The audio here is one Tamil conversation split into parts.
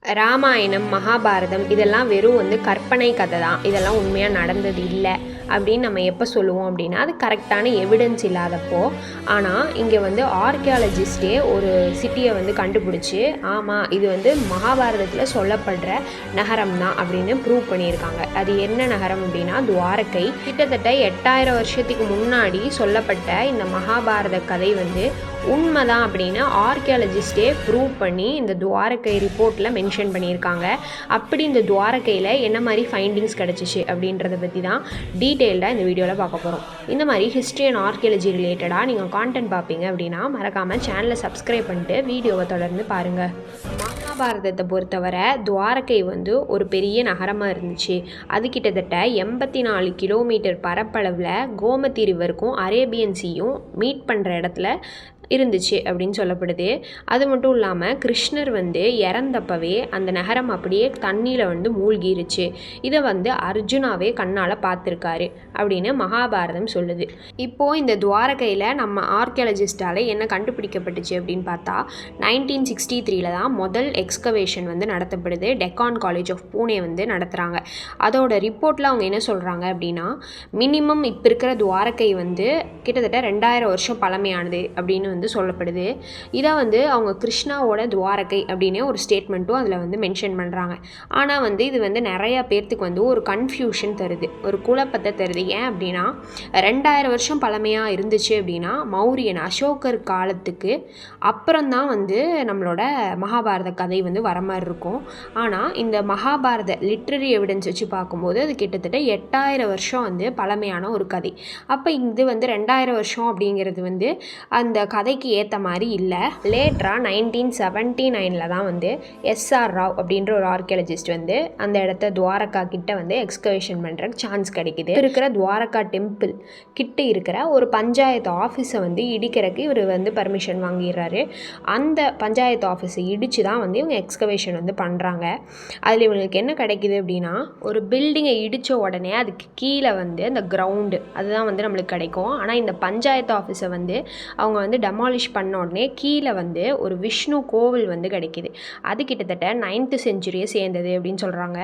ராமாயணம், மகாபாரதம் இதெல்லாம் வெறும் கற்பனை கதை தான். இதெல்லாம் உண்மையாக நடந்தது இல்லை அப்படின்னு நம்ம எப்போ சொல்லுவோம் அப்படின்னா, அது கரெக்டான எவிடன்ஸ் இல்லாதப்போ. ஆனால் இங்கே ஆர்கியாலஜிஸ்டே ஒரு சிட்டியை கண்டுபிடிச்சி, ஆமாம் இது மகாபாரதத்தில் சொல்லப்படுற நகரம் தான் அப்படின்னு ப்ரூவ் பண்ணியிருக்காங்க. அது என்ன நகரம் அப்படின்னா துவாரகை. கிட்டத்தட்ட 8000 வருஷத்துக்கு முன்னாடி சொல்லப்பட்ட இந்த மகாபாரத கதை உண்மைதான் அப்படின்னு ஆர்கியாலஜிஸ்டே ப்ரூவ் பண்ணி இந்த துவாரகை ரிப்போர்ட்டில் மென்ஷன் பண்ணியிருக்காங்க. அப்படி இந்த துவாரகையில் என்ன மாதிரி ஃபைண்டிங்ஸ் கிடச்சிச்சு அப்படின்றத பற்றி தான் டீட்டெயில்டாக இந்த வீடியோவில் பார்க்க போகிறோம். இந்த மாதிரி ஹிஸ்ட்ரி அண்ட் ஆர்கியாலஜி ரிலேட்டடாக நீங்கள் கான்டென்ட் பார்ப்பீங்க அப்படின்னா மறக்காமல் சேனலை சப்ஸ்கிரைப் பண்ணிட்டு வீடியோவை தொடர்ந்து பாருங்கள். மகாபாரதத்தை பொறுத்தவரை துவாரகை ஒரு பெரிய நகரமாக இருந்துச்சு. அது கிட்டத்தட்ட 84 கிலோமீட்டர் பரப்பளவில் கோமதி ரிவருக்கும் அரேபியன் சீயும் மீட் பண்ணுற இடத்துல இருந்துச்சு அப்படின்னு சொல்லப்படுது. அது மட்டும் இல்லாமல் கிருஷ்ணர் இறந்தப்பவே அந்த நகரம் அப்படியே தண்ணியில் மூழ்கிருச்சு. இதை அர்ஜுனாவே கண்ணால் பார்த்துருக்காரு அப்படின்னு மகாபாரதம் சொல்லுது. இப்போது இந்த துவாரகையில் நம்ம ஆர்கியாலஜிஸ்டால் என்ன கண்டுபிடிக்கப்பட்டுச்சு அப்படின்னு பார்த்தா 1963 தான் முதல் எக்ஸ்கவேஷன் நடத்தப்படுது. டெக்கான் காலேஜ் ஆஃப் பூனே நடத்துகிறாங்க. அதோட ரிப்போர்ட்டில் அவங்க என்ன சொல்கிறாங்க அப்படின்னா, மினிமம் இப்போ இருக்கிற துவாரகை கிட்டத்தட்ட 2000 வருஷம் பழமையானது அப்படின்னு சொல்லப்படுது. இதை அவங்க கிருஷ்ணாவோட துவாரகை அப்படின்னே ஒரு ஸ்டேட்மெண்ட்டும் அதில் மென்ஷன் பண்ணுறாங்க. ஆனால் இது நிறையா பேர்த்துக்கு ஒரு கன்ஃபியூஷன் தருது, ஒரு குழப்பத்தை தருது. ஏன் அப்படின்னா 2000 வருஷம் பழமையாக இருந்துச்சு அப்படின்னா மௌரியன் அசோகர் காலத்துக்கு அப்புறம்தான் நம்மளோட மகாபாரத கதை வர மாதிரி இருக்கும். ஆனால் இந்த மகாபாரத லிட்ரரி எவிடன்ஸ் வச்சு பார்க்கும்போது அது கிட்டத்தட்ட 8000 வருஷம் பழமையான ஒரு கதை. அப்போ இது 2000 வருஷம் அப்படிங்கிறது அந்த கதைக்கு ஏற்ற மாதிரி இல்லை. லேட்டராக 1979 தான் எஸ்ஆர் ராவ் அப்படின்ற ஒரு ஆர்கியாலஜிஸ்ட் அந்த இடத்த துவாரகா கிட்ட எக்ஸ்கவேஷன் பண்ணுறக்கு சான்ஸ் கிடைக்குது. இருக்கிற துவாரகா டெம்பிள் கிட்ட இருக்கிற ஒரு பஞ்சாயத்து ஆஃபீஸை இடிக்கிறதுக்கு இவர் பர்மிஷன் வாங்கிடுறாரு. அந்த பஞ்சாயத்து ஆஃபீஸை இடித்து தான் இவங்க எக்ஸ்கவேஷன் பண்ணுறாங்க. அதில் இவங்களுக்கு என்ன கிடைக்கிது அப்படின்னா, ஒரு பில்டிங்கை இடித்த உடனே அதுக்கு கீழே அந்த கிரவுண்டு அதுதான் நம்மளுக்கு கிடைக்கும். ஆனால் இந்த பஞ்சாயத்து ஆஃபீஸை அவங்க டெமாலிஷ் பண்ண உடனே கீழே ஒரு விஷ்ணு கோவில் கிடைக்கிது. அது கிட்டத்தட்ட 9th செஞ்சுரியை சேர்ந்தது அப்படின்னு சொல்கிறாங்க.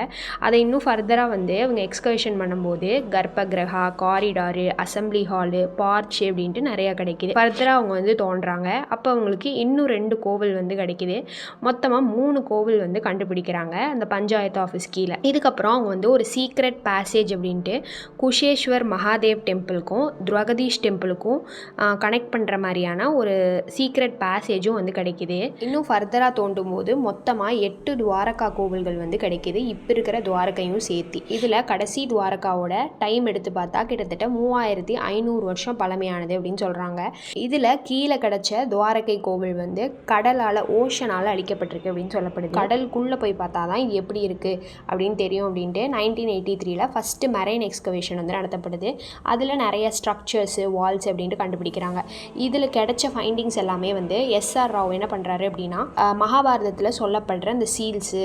அதை இன்னும் ஃபர்தராக அவங்க எக்ஸ்கவேஷன் பண்ணும்போது கர்ப்ப கிரகா, காரிடாரு, அசம்பிளி ஹாலு, பார்ச் அப்படின்ட்டு நிறையா கிடைக்கிது. ஃபர்தராக அவங்க தோன்றாங்க. அப்போ அவங்களுக்கு இன்னும் 2 கோவில் கிடைக்கிது. மொத்தமாக 3 கோவில் கண்டுபிடிக்கிறாங்க அந்த பஞ்சாயத்து ஆஃபீஸ் கீழே. இதுக்கப்புறம் அவங்க ஒரு சீக்ரெட் பேசேஜ் அப்படின்ட்டு குஷேஸ்வர் மகாதேவ் டெம்பிளுக்கும் துவகதீஷ் டெம்பிளுக்கும் கனெக்ட் பண்ணுற மாதிரியான ஒரு சீக்ரெட் பேசேஜும் கிடைக்கிது. இன்னும் ஃபர்தராக தோண்டும் போது மொத்தமாக 8 துவாரகா கோவில்கள் கிடைக்கிது, இப்போ இருக்கிற துவாரகையும் சேர்த்து. இதில் கடைசி துவாரகாவோட டைம் எடுத்து பார்த்தா கிட்டத்தட்ட 3500 வருஷம் பழமையானது அப்படின்னு சொல்கிறாங்க. இதில் கீழே கிடைச்ச துவாரகை கோவில் கடலால் ஓஷனால் அழிக்கப்பட்டிருக்கு அப்படின்னு சொல்லப்படுது. கடலுக்குள்ளே போய் பார்த்தா தான் இது எப்படி இருக்குது அப்படின்னு தெரியும் அப்படின்ட்டு 1983 ஃபஸ்ட்டு மெரைன் எக்ஸ்கவேஷன் நடத்தப்படுது. அதில் நிறைய ஸ்ட்ரக்சர்ஸு, வால்ஸ் அப்படின்ட்டு கண்டுபிடிக்கிறாங்க. இதில் கிடைச்ச ஃபைண்டிங்ஸ் எல்லாமே எஸ்ஆர் ராவ் என்ன பண்ணுறாரு அப்படின்னா, மகாபாரதத்தில் சொல்லப்படுற அந்த சீல்ஸு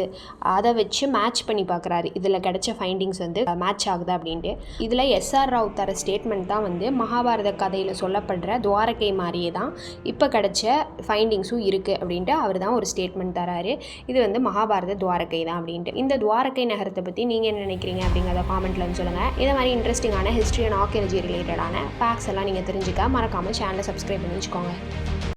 அதை வச்சு மேட்ச் பண்ணி பார்க்குறாரு. இதில் கிடைச்ச ஃபைண்டிங்ஸ் மேட்ச் ஆகுது அப்படின்ட்டு. இதில் எஸ்ஆர் ராவ் தர ஸ்டேட்மெண்ட் தான் மகாபாரத கதையில் சொல்லப்படுற துவாரகை மாதிரியே தான் இப்போ கிடைச்ச ஃபைண்டிங்ஸும் இருக்குது அப்படின்ட்டு அவர் தான் ஒரு ஸ்டேட்மெண்ட் தராரு. இது மகாபாரத துவாரகை தான் அப்படின்ட்டு. இந்த துவாரகை நகரத்தை பற்றி நீங்கள் என்ன நினைக்கிறீங்க அப்படிங்கிறத காமெண்ட்டில் சொல்லுங்கள். இந்த மாதிரி இன்ட்ரெஸ்டிங்கான ஹிஸ்ட்ரி அண்ட் ஆர்கியாலஜி ரிலேட்டடான ஃபேக்ட்ஸ் எல்லாம் நீங்கள் தெரிஞ்சுக்க மறக்காமல் சேனலை சப்ஸ்கிரைப் பண்ணி வச்சுக்கோங்க.